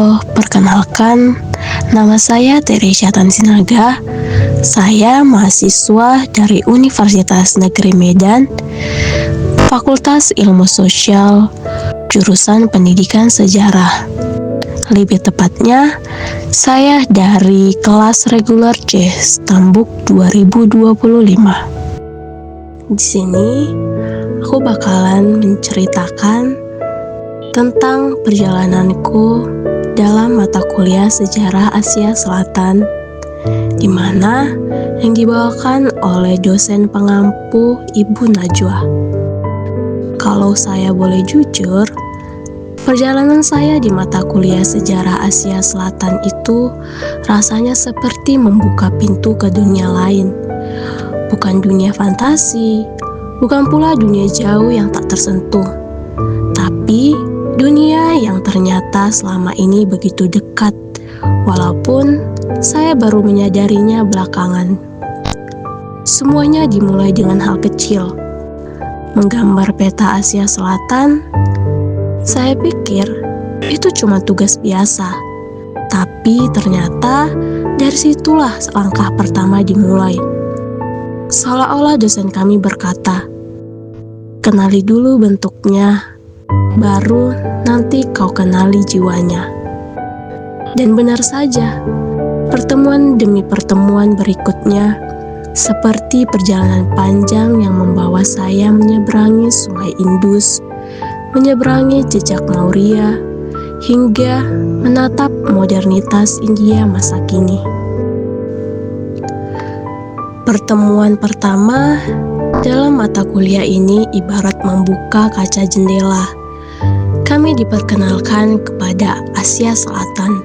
Halo, perkenalkan, nama saya Teresya Tansinaga. Saya mahasiswa dari Universitas Negeri Medan, Fakultas Ilmu Sosial, jurusan Pendidikan Sejarah. Lebih tepatnya, saya dari kelas reguler C Stambuk 2025. Di sini, aku bakalan menceritakan tentang perjalananku dalam mata kuliah Sejarah Asia Selatan, di mana yang dibawakan oleh dosen pengampu Ibu Najwa. Kalau saya boleh jujur, perjalanan saya di mata kuliah Sejarah Asia Selatan itu rasanya seperti membuka pintu ke dunia lain. Bukan dunia fantasi, bukan pula dunia jauh yang tak tersentuh, tapi dunia yang ternyata selama ini begitu dekat, walaupun saya baru menyadarinya belakangan. Semuanya dimulai dengan hal kecil. Menggambar peta Asia Selatan, saya pikir itu cuma tugas biasa. Tapi ternyata dari situlah langkah pertama dimulai. Seolah-olah dosen kami berkata, "Kenali dulu bentuknya, baru nanti kau kenali jiwanya." Dan benar saja, pertemuan demi pertemuan berikutnya seperti perjalanan panjang yang membawa saya menyeberangi Sungai Indus, menyeberangi jejak Maurya, hingga menatap modernitas India masa kini. Pertemuan pertama dalam mata kuliah ini ibarat membuka kaca jendela. Kami diperkenalkan kepada Asia Selatan,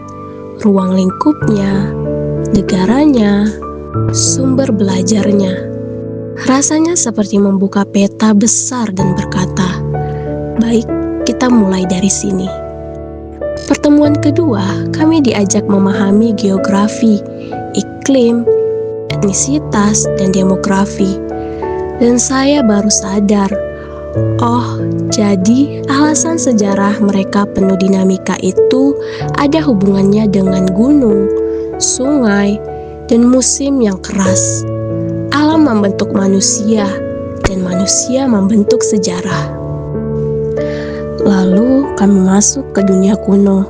ruang lingkupnya, negaranya, sumber belajarnya. Rasanya seperti membuka peta besar dan berkata, "Baik, kita mulai dari sini." Pertemuan kedua, kami diajak memahami geografi, iklim, etnisitas, dan demografi. Dan saya baru sadar, oh, jadi alasan sejarah mereka penuh dinamika itu ada hubungannya dengan gunung, sungai, dan musim yang keras. Alam membentuk manusia, dan manusia membentuk sejarah. Lalu kami masuk ke dunia kuno,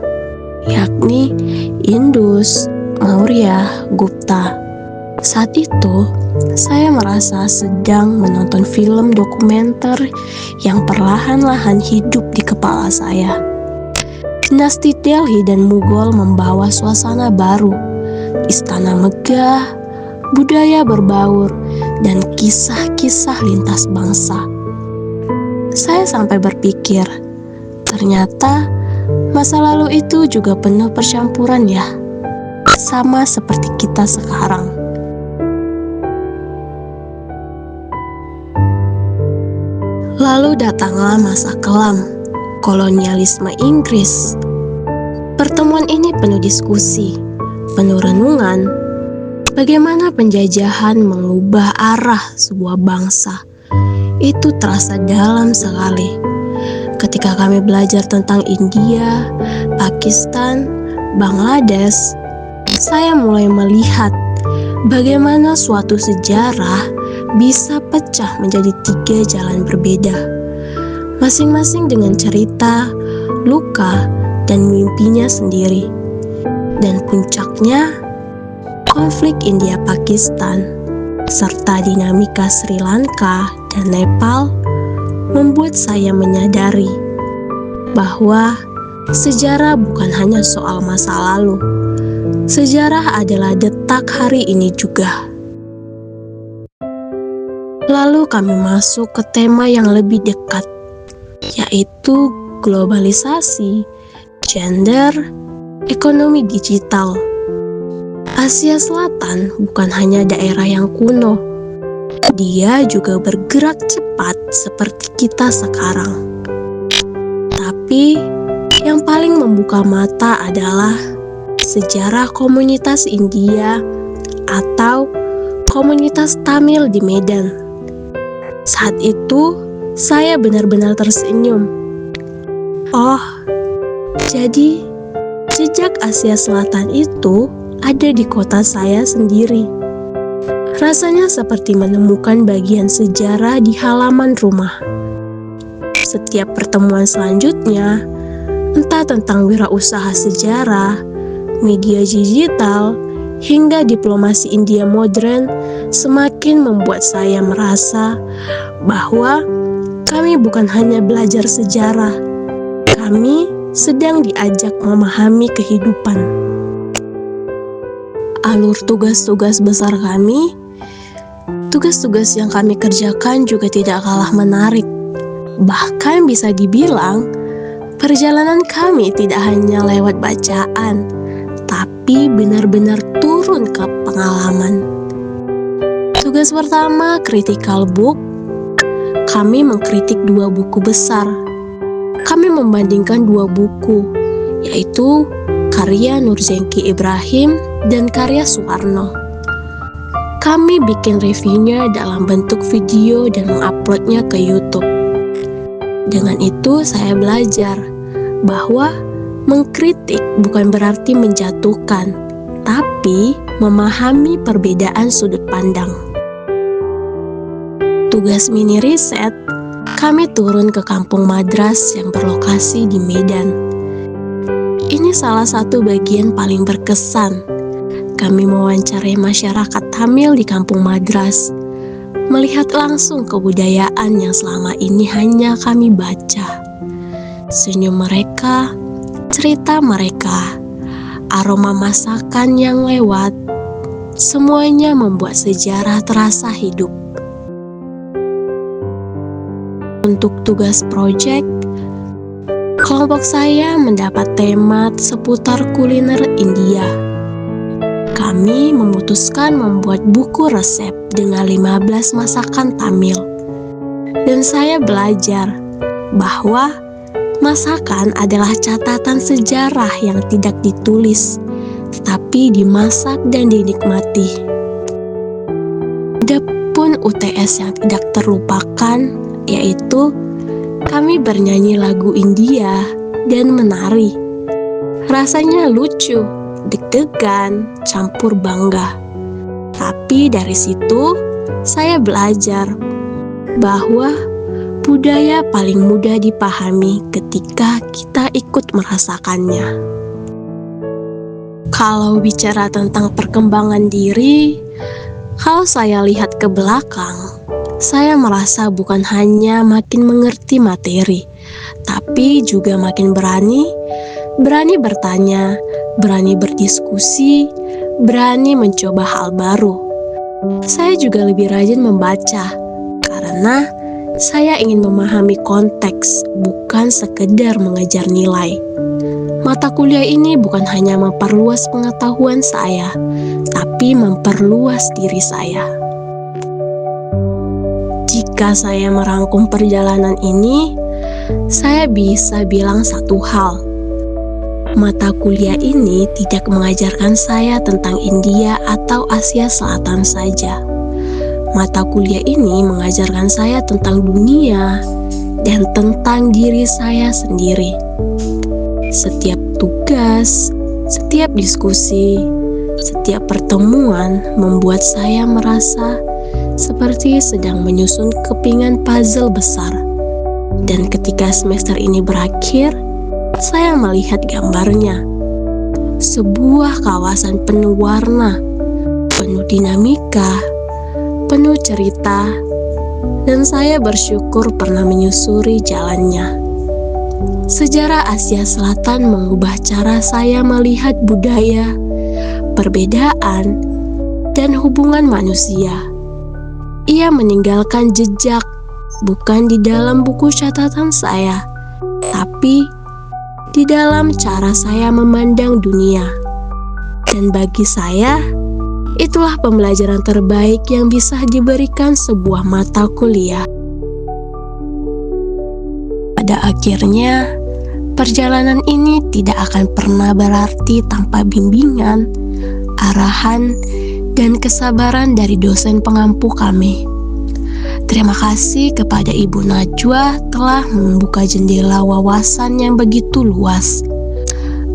yakni Indus, Maurya, Gupta. Saat itu, saya merasa sedang menonton film dokumenter yang perlahan-lahan hidup di kepala saya. Dinasti Delhi dan Mughal membawa suasana baru, istana megah, budaya berbaur, dan kisah-kisah lintas bangsa. Saya sampai berpikir, ternyata masa lalu itu juga penuh percampuran ya, sama seperti kita sekarang. Lalu datanglah masa kelam, kolonialisme Inggris. Pertemuan ini penuh diskusi, penuh renungan, bagaimana penjajahan mengubah arah sebuah bangsa. Itu terasa dalam sekali. Ketika kami belajar tentang India, Pakistan, Bangladesh, saya mulai melihat bagaimana suatu sejarah bisa pecah menjadi 3 jalan berbeda, masing-masing dengan cerita, luka, dan mimpinya sendiri. Dan puncaknya, konflik India-Pakistan, serta dinamika Sri Lanka dan Nepal membuat saya menyadari bahwa sejarah bukan hanya soal masa lalu. Sejarah adalah detak hari ini juga. Lalu kami masuk ke tema yang lebih dekat, yaitu globalisasi, gender, ekonomi digital. Asia Selatan bukan hanya daerah yang kuno, dia juga bergerak cepat seperti kita sekarang. Tapi yang paling membuka mata adalah sejarah komunitas India atau komunitas Tamil di Medan. Saat itu, saya benar-benar tersenyum. Oh, jadi Jejak Asia Selatan itu ada di kota saya sendiri. Rasanya seperti menemukan bagian sejarah di halaman rumah. Setiap pertemuan selanjutnya, entah tentang wirausaha sejarah, media digital, hingga diplomasi India modern, semakin membuat saya merasa bahwa kami bukan hanya belajar sejarah, kami sedang diajak memahami kehidupan. Alur tugas-tugas besar kami, tugas-tugas yang kami kerjakan juga tidak kalah menarik. Bahkan bisa dibilang, perjalanan kami tidak hanya lewat bacaan, tapi benar-benar turun ke pengalaman. Tugas pertama, critical book. Kami mengkritik 2 buku besar. Kami membandingkan 2 buku, yaitu karya Nurjengki Ibrahim dan karya Suwarno. Kami bikin reviewnya dalam bentuk video dan menguploadnya ke YouTube. Dengan itu saya belajar bahwa mengkritik bukan berarti menjatuhkan, tapi memahami perbedaan sudut pandang. Tugas mini riset, kami turun ke kampung Madras yang berlokasi di Medan. Ini salah satu bagian paling berkesan. Kami mewawancarai masyarakat Tamil di kampung Madras, melihat langsung kebudayaan yang selama ini hanya kami baca. Senyum mereka, cerita mereka, aroma masakan yang lewat, semuanya membuat sejarah terasa hidup. Untuk tugas proyek, kelompok saya mendapat tema seputar kuliner India. Kami memutuskan membuat buku resep dengan 15 masakan Tamil. Dan saya belajar bahwa masakan adalah catatan sejarah yang tidak ditulis, tetapi dimasak dan dinikmati. Ada pun UTS yang tidak terlupakan, yaitu kami bernyanyi lagu India dan menari. Rasanya lucu, deg-degan, campur bangga. Tapi dari situ, saya belajar bahwa budaya paling mudah dipahami ketika kita ikut merasakannya. Kalau bicara tentang perkembangan diri, kalau saya lihat ke belakang, saya merasa bukan hanya makin mengerti materi, tapi juga makin berani bertanya, berani berdiskusi, berani mencoba hal baru. Saya juga lebih rajin membaca, karena saya ingin memahami konteks, bukan sekedar mengejar nilai. Mata kuliah ini bukan hanya memperluas pengetahuan saya, tapi memperluas diri saya. Jika saya merangkum perjalanan ini, saya bisa bilang satu hal. Mata kuliah ini tidak mengajarkan saya tentang India atau Asia Selatan saja. Mata kuliah ini mengajarkan saya tentang dunia dan tentang diri saya sendiri. Setiap tugas, setiap diskusi, setiap pertemuan membuat saya merasa seperti sedang menyusun kepingan puzzle besar. Dan ketika semester ini berakhir, saya melihat gambarnya. Sebuah kawasan penuh warna, penuh dinamika, penuh cerita, dan saya bersyukur pernah menyusuri jalannya. Sejarah Asia Selatan mengubah cara saya melihat budaya, perbedaan, dan hubungan manusia. Ia meninggalkan jejak bukan di dalam buku catatan saya, tapi di dalam cara saya memandang dunia. Dan bagi saya, itulah pembelajaran terbaik yang bisa diberikan sebuah mata kuliah. Pada akhirnya, perjalanan ini tidak akan pernah berarti tanpa bimbingan, arahan, dan kesabaran dari dosen pengampu kami. Terima kasih kepada Ibu Najwa telah membuka jendela wawasan yang begitu luas.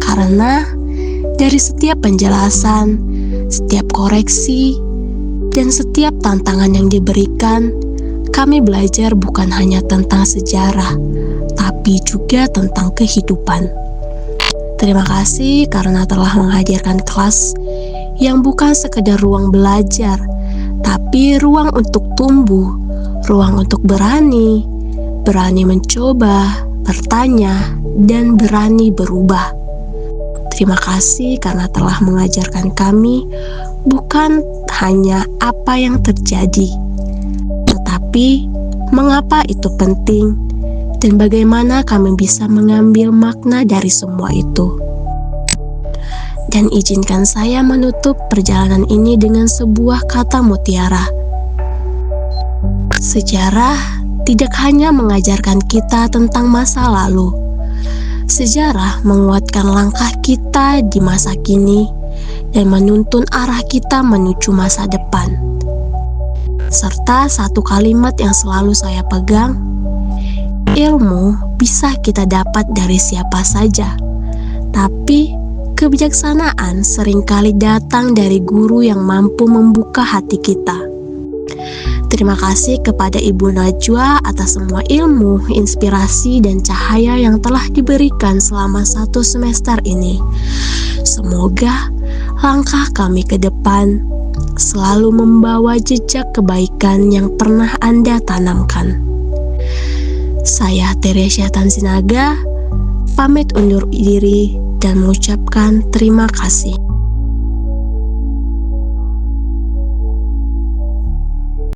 Karena dari setiap penjelasan, setiap koreksi, dan setiap tantangan yang diberikan, kami belajar bukan hanya tentang sejarah, tapi juga tentang kehidupan. Terima kasih karena telah menghadirkan kelas yang bukan sekedar ruang belajar, tapi ruang untuk tumbuh, ruang untuk berani mencoba, bertanya, dan berani berubah. Terima kasih karena telah mengajarkan kami bukan hanya apa yang terjadi, tetapi mengapa itu penting dan bagaimana kami bisa mengambil makna dari semua itu. Dan izinkan saya menutup perjalanan ini dengan sebuah kata mutiara. Sejarah tidak hanya mengajarkan kita tentang masa lalu. Sejarah menguatkan langkah kita di masa kini dan menuntun arah kita menuju masa depan. Serta satu kalimat yang selalu saya pegang, ilmu bisa kita dapat dari siapa saja, tapi kebijaksanaan seringkali datang dari guru yang mampu membuka hati kita. Terima kasih kepada Ibu Najwa atas semua ilmu, inspirasi, dan cahaya yang telah diberikan selama 1 semester ini. Semoga langkah kami ke depan selalu membawa jejak kebaikan yang pernah Anda tanamkan. Saya Teresia Tansinaga, pamit undur diri dan mengucapkan terima kasih.